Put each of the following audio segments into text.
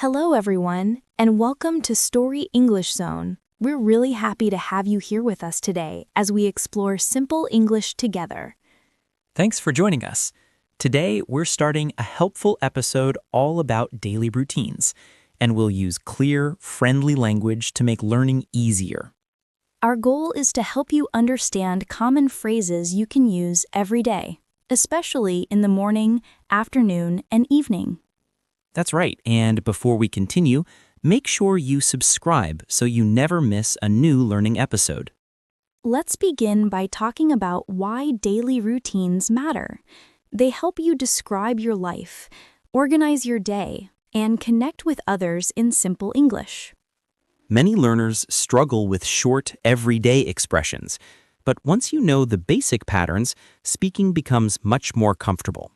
Hello, everyone, and welcome to Story English Zone. We're really happy to have you here with us today as we explore simple English together. Thanks for joining us. Today, we're starting a helpful episode all about daily routines, and we'll use clear, friendly language to make learning easier. Our goal is to help you understand common phrases you can use every day, especially in the morning, afternoon, and evening. That's right, and before we continue, make sure you subscribe so you never miss a new learning episode. Let's begin by talking about why daily routines matter. They help you describe your life, organize your day, and connect with others in simple English. Many learners struggle with short, everyday expressions, but once you know the basic patterns, speaking becomes much more comfortable.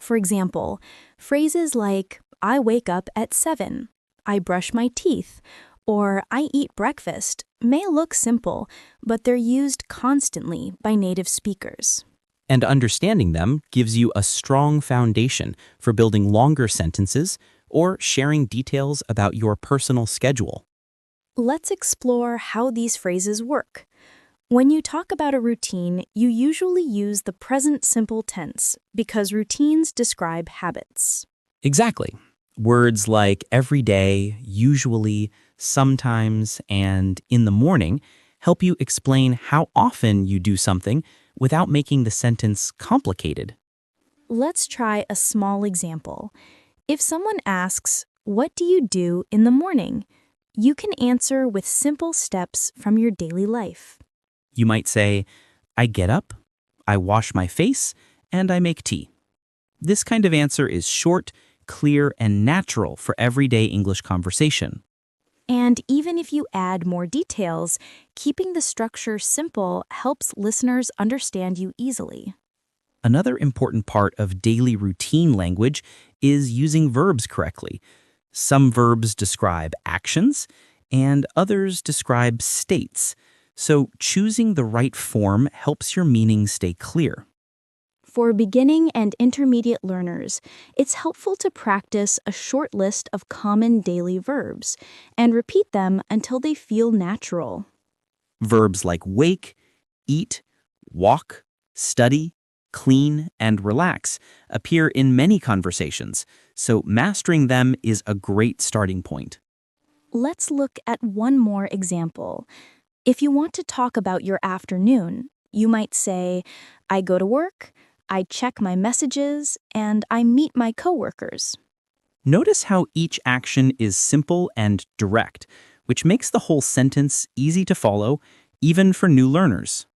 For example, phrases like, I wake up at 7, I brush my teeth, or I eat breakfast may look simple, but they're used constantly by native speakers. And understanding them gives you a strong foundation for building longer sentences or sharing details about your personal schedule. Let's explore how these phrases work. When you talk about a routine, you usually use the present simple tense because routines describe habits. Exactly. Words like every day, usually, sometimes, and in the morning help you explain how often you do something without making the sentence complicated. Let's try a small example. If someone asks, what do you do in the morning? You can answer with simple steps from your daily life. You might say, I get up, I wash my face, and I make tea. This kind of answer is short, clear, and natural for everyday English conversation. And even if you add more details, keeping the structure simple helps listeners understand you easily. Another important part of daily routine language is using verbs correctly. Some verbs describe actions, and others describe states. So choosing the right form helps your meaning stay clear. For beginning and intermediate learners, it's helpful to practice a short list of common daily verbs and repeat them until they feel natural. Verbs like wake, eat, walk, study, clean, and relax appear in many conversations, so mastering them is a great starting point. Let's look at one more example. If you want to talk about your afternoon, you might say, I go to work, I check my messages, and I meet my coworkers. Notice how each action is simple and direct, which makes the whole sentence easy to follow, even for new learners.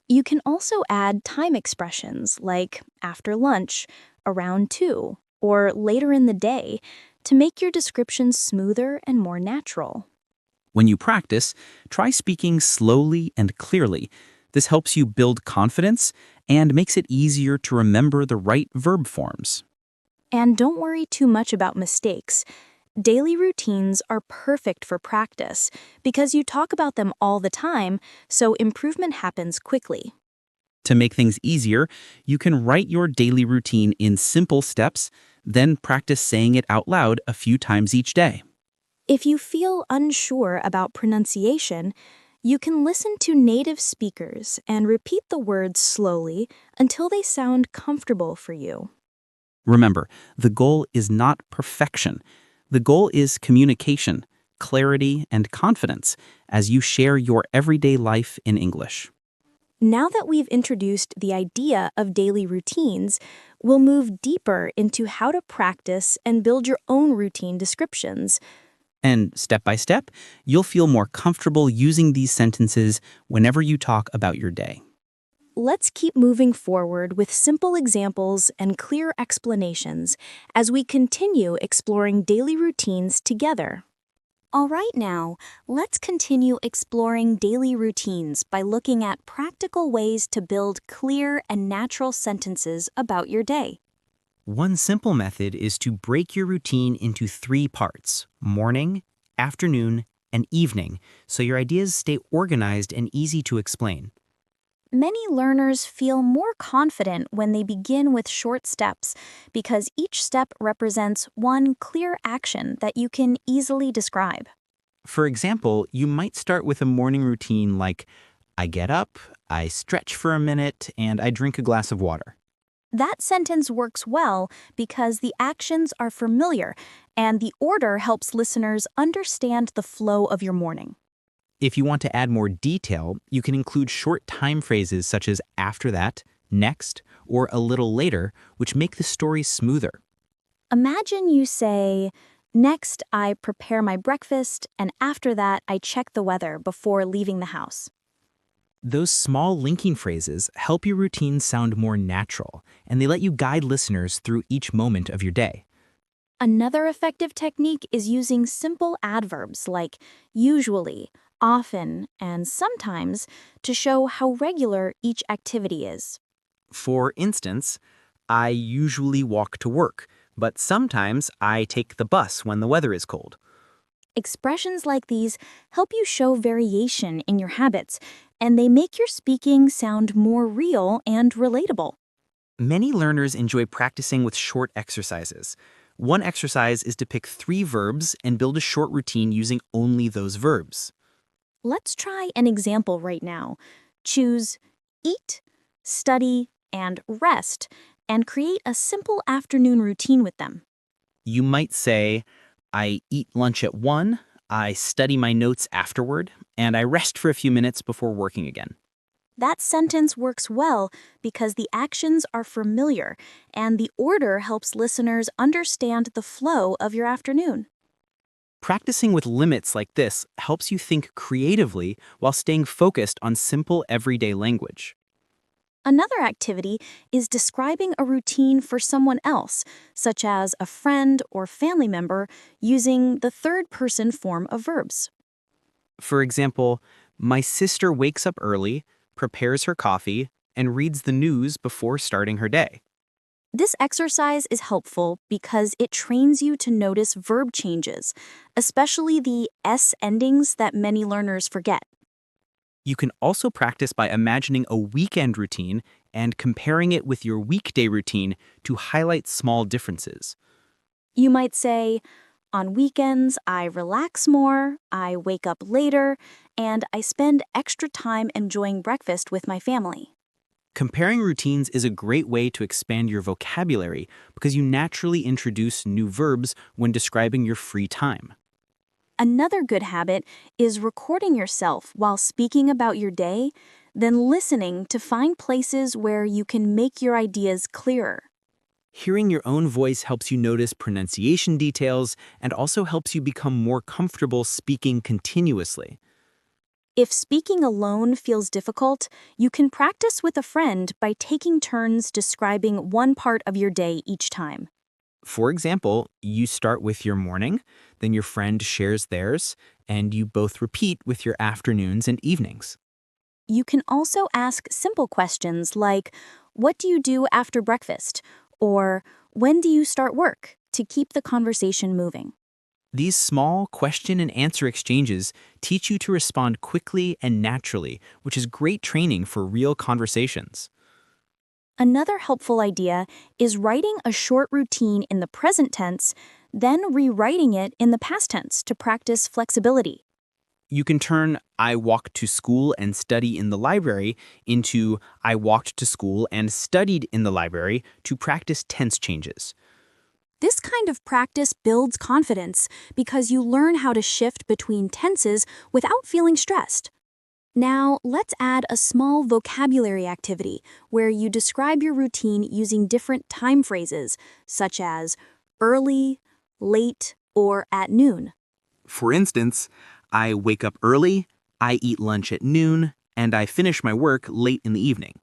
You can also add time expressions like after lunch, around 2, or later in the day to make your descriptions smoother and more natural. When you practice, try speaking slowly and clearly. This helps you build confidence and makes it easier to remember the right verb forms. And don't worry too much about mistakes. Daily routines are perfect for practice because you talk about them all the time, so improvement happens quickly. To make things easier, you can write your daily routine in simple steps, then practice saying it out loud a few times each day. If you feel unsure about pronunciation, you can listen to native speakers and repeat the words slowly until they sound comfortable for you. Remember, the goal is not perfection. The goal is communication, clarity, and confidence as you share your everyday life in English. Now that we've introduced the idea of daily routines, we'll move deeper into how to practice and build your own routine descriptions. And step by step, you'll feel more comfortable using these sentences whenever you talk about your day. Let's keep moving forward with simple examples and clear explanations as we continue exploring daily routines together. All right, now, let's continue exploring daily routines by looking at practical ways to build clear and natural sentences about your day. One simple method is to break your routine into 3 parts: morning, afternoon, and evening, so your ideas stay organized and easy to explain. Many learners feel more confident when they begin with short steps because each step represents one clear action that you can easily describe. For example, you might start with a morning routine like I get up, I stretch for a minute, and I drink a glass of water. That sentence works well because the actions are familiar and the order helps listeners understand the flow of your morning. If you want to add more detail, you can include short time phrases such as after that, next, or a little later, which make the story smoother. Imagine you say, "Next, I prepare my breakfast, and after that, I check the weather before leaving the house." Those small linking phrases help your routine sound more natural, and they let you guide listeners through each moment of your day. Another effective technique is using simple adverbs like usually, often, and sometimes to show how regular each activity is. For instance, I usually walk to work, but sometimes I take the bus when the weather is cold. Expressions like these help you show variation in your habits, and they make your speaking sound more real and relatable. Many learners enjoy practicing with short exercises. One exercise is to pick 3 verbs and build a short routine using only those verbs. Let's try an example right now. Choose eat, study, and rest, and create a simple afternoon routine with them. You might say, I eat lunch at 1, I study my notes afterward, and I rest for a few minutes before working again. That sentence works well because the actions are familiar and the order helps listeners understand the flow of your afternoon. Practicing with limits like this helps you think creatively while staying focused on simple everyday language. Another activity is describing a routine for someone else, such as a friend or family member, using the third person form of verbs. For example, my sister wakes up early, prepares her coffee, and reads the news before starting her day. This exercise is helpful because it trains you to notice verb changes, especially the S endings that many learners forget. You can also practice by imagining a weekend routine and comparing it with your weekday routine to highlight small differences. You might say, "On weekends, I relax more, I wake up later, and I spend extra time enjoying breakfast with my family." Comparing routines is a great way to expand your vocabulary because you naturally introduce new verbs when describing your free time. Another good habit is recording yourself while speaking about your day, then listening to find places where you can make your ideas clearer. Hearing your own voice helps you notice pronunciation details and also helps you become more comfortable speaking continuously. If speaking alone feels difficult, you can practice with a friend by taking turns describing one part of your day each time. For example, you start with your morning, then your friend shares theirs, and you both repeat with your afternoons and evenings. You can also ask simple questions like, "What do you do after breakfast?" or "When do you start work?" to keep the conversation moving. These small question and answer exchanges teach you to respond quickly and naturally, which is great training for real conversations. Another helpful idea is writing a short routine in the present tense, then rewriting it in the past tense to practice flexibility. You can turn I walked to school and study in the library into I walked to school and studied in the library to practice tense changes. This kind of practice builds confidence because you learn how to shift between tenses without feeling stressed. Now, let's add a small vocabulary activity where you describe your routine using different time phrases, such as early, late, or at noon. For instance, I wake up early, I eat lunch at noon, and I finish my work late in the evening.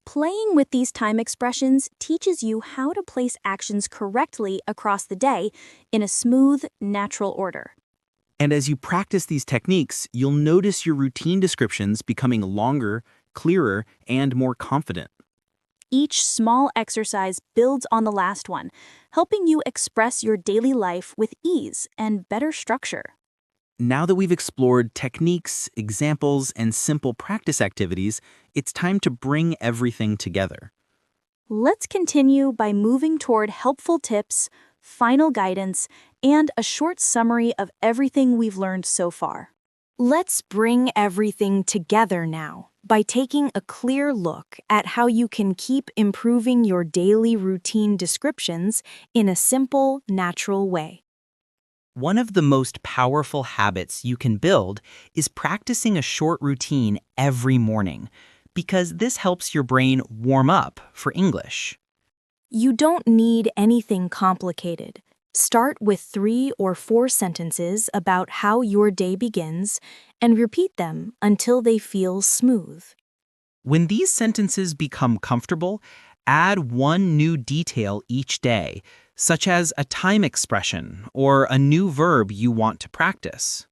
Playing with these time expressions teaches you how to place actions correctly across the day in a smooth, natural order. And as you practice these techniques, you'll notice your routine descriptions becoming longer, clearer, and more confident. Each small exercise builds on the last one, helping you express your daily life with ease and better structure. Now that we've explored techniques, examples, and simple practice activities, it's time to bring everything together. Let's continue by moving toward helpful tips, final guidance, and a short summary of everything we've learned so far. Let's bring everything together now by taking a clear look at how you can keep improving your daily routine descriptions in a simple, natural way. One of the most powerful habits you can build is practicing a short routine every morning, because this helps your brain warm up for English. You don't need anything complicated. Start with 3 or 4 sentences about how your day begins and repeat them until they feel smooth. When these sentences become comfortable, add one new detail each day, such as a time expression or a new verb you want to practice.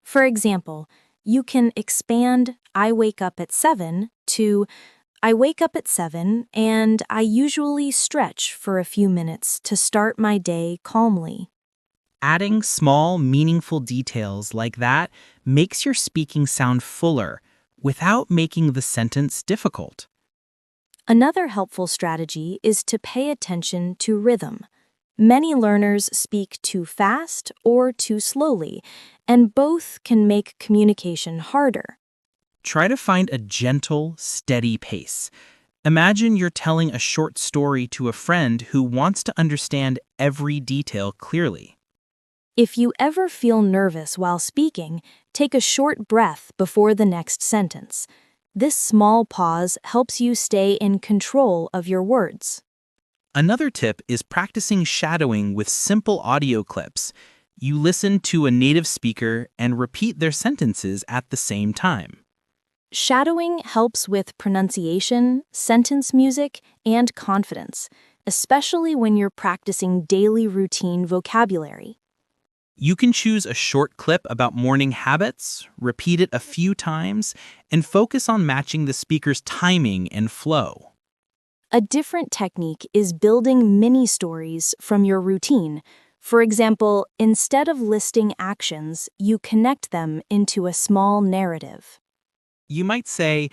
For example, you can expand I wake up at 7 to I wake up at 7 and I usually stretch for a few minutes to start my day calmly. Adding small, meaningful details like that makes your speaking sound fuller without making the sentence difficult. Another helpful strategy is to pay attention to rhythm. Many learners speak too fast or too slowly, and both can make communication harder. Try to find a gentle, steady pace. Imagine you're telling a short story to a friend who wants to understand every detail clearly. If you ever feel nervous while speaking, take a short breath before the next sentence. This small pause helps you stay in control of your words. Another tip is practicing shadowing with simple audio clips. You listen to a native speaker and repeat their sentences at the same time. Shadowing helps with pronunciation, sentence music, and confidence, especially when you're practicing daily routine vocabulary. You can choose a short clip about morning habits, repeat it a few times, and focus on matching the speaker's timing and flow. A different technique is building mini stories from your routine. For example, instead of listing actions, you connect them into a small narrative. You might say,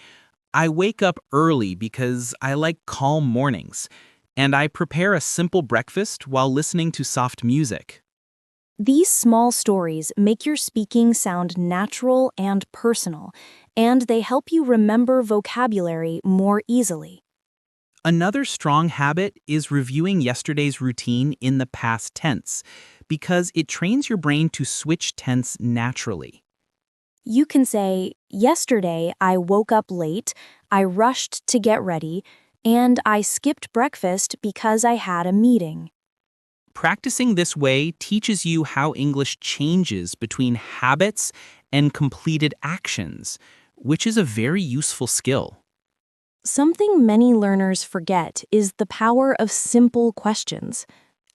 I wake up early because I like calm mornings, and I prepare a simple breakfast while listening to soft music. These small stories make your speaking sound natural and personal, and they help you remember vocabulary more easily. Another strong habit is reviewing yesterday's routine in the past tense, because it trains your brain to switch tense naturally. You can say, yesterday I woke up late, I rushed to get ready, and I skipped breakfast because I had a meeting. Practicing this way teaches you how English changes between habits and completed actions, which is a very useful skill. Something many learners forget is the power of simple questions.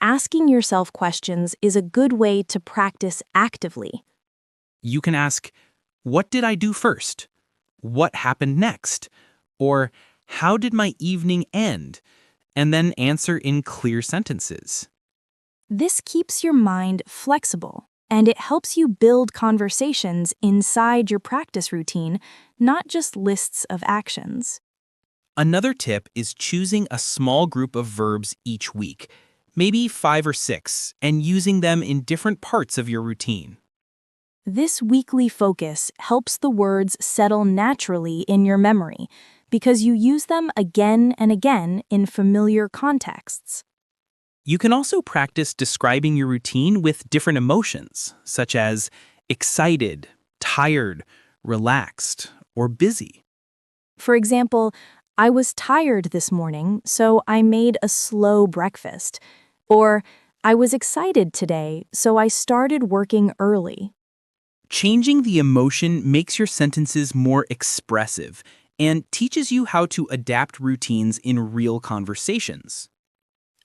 Asking yourself questions is a good way to practice actively. You can ask, what did I do first? What happened next? Or how did my evening end? And then answer in clear sentences. This keeps your mind flexible, and it helps you build conversations inside your practice routine, not just lists of actions. Another tip is choosing a small group of verbs each week, maybe 5 or 6, and using them in different parts of your routine. This weekly focus helps the words settle naturally in your memory because you use them again and again in familiar contexts. You can also practice describing your routine with different emotions, such as excited, tired, relaxed, or busy. For example, I was tired this morning, so I made a slow breakfast. Or, I was excited today, so I started working early. Changing the emotion makes your sentences more expressive and teaches you how to adapt routines in real conversations.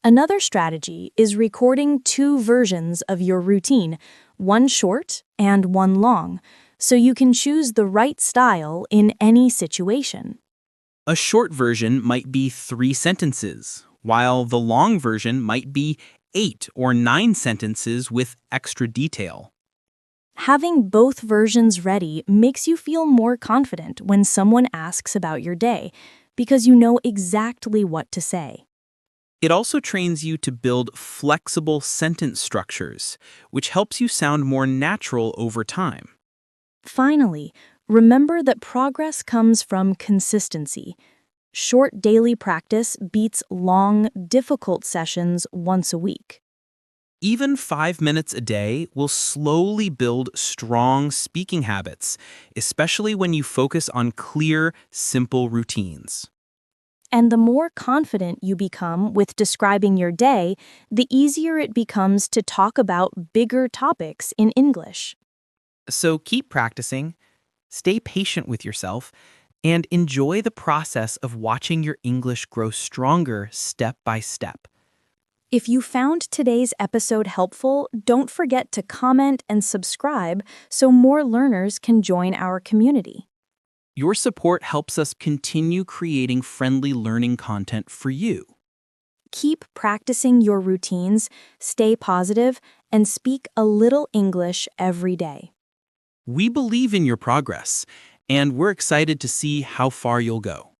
Another strategy is recording 2 versions of your routine, one short and one long, so you can choose the right style in any situation. A short version might be 3 sentences, while the long version might be 8 or 9 sentences with extra detail. Having both versions ready makes you feel more confident when someone asks about your day, because you know exactly what to say. It also trains you to build flexible sentence structures, which helps you sound more natural over time. Finally, remember that progress comes from consistency. Short daily practice beats long, difficult sessions once a week. Even 5 minutes a day will slowly build strong speaking habits, especially when you focus on clear, simple routines. And the more confident you become with describing your day, the easier it becomes to talk about bigger topics in English. So keep practicing, stay patient with yourself, and enjoy the process of watching your English grow stronger step by step. If you found today's episode helpful, don't forget to comment and subscribe so more learners can join our community. Your support helps us continue creating friendly learning content for you. Keep practicing your routines, stay positive, and speak a little English every day. We believe in your progress, and we're excited to see how far you'll go.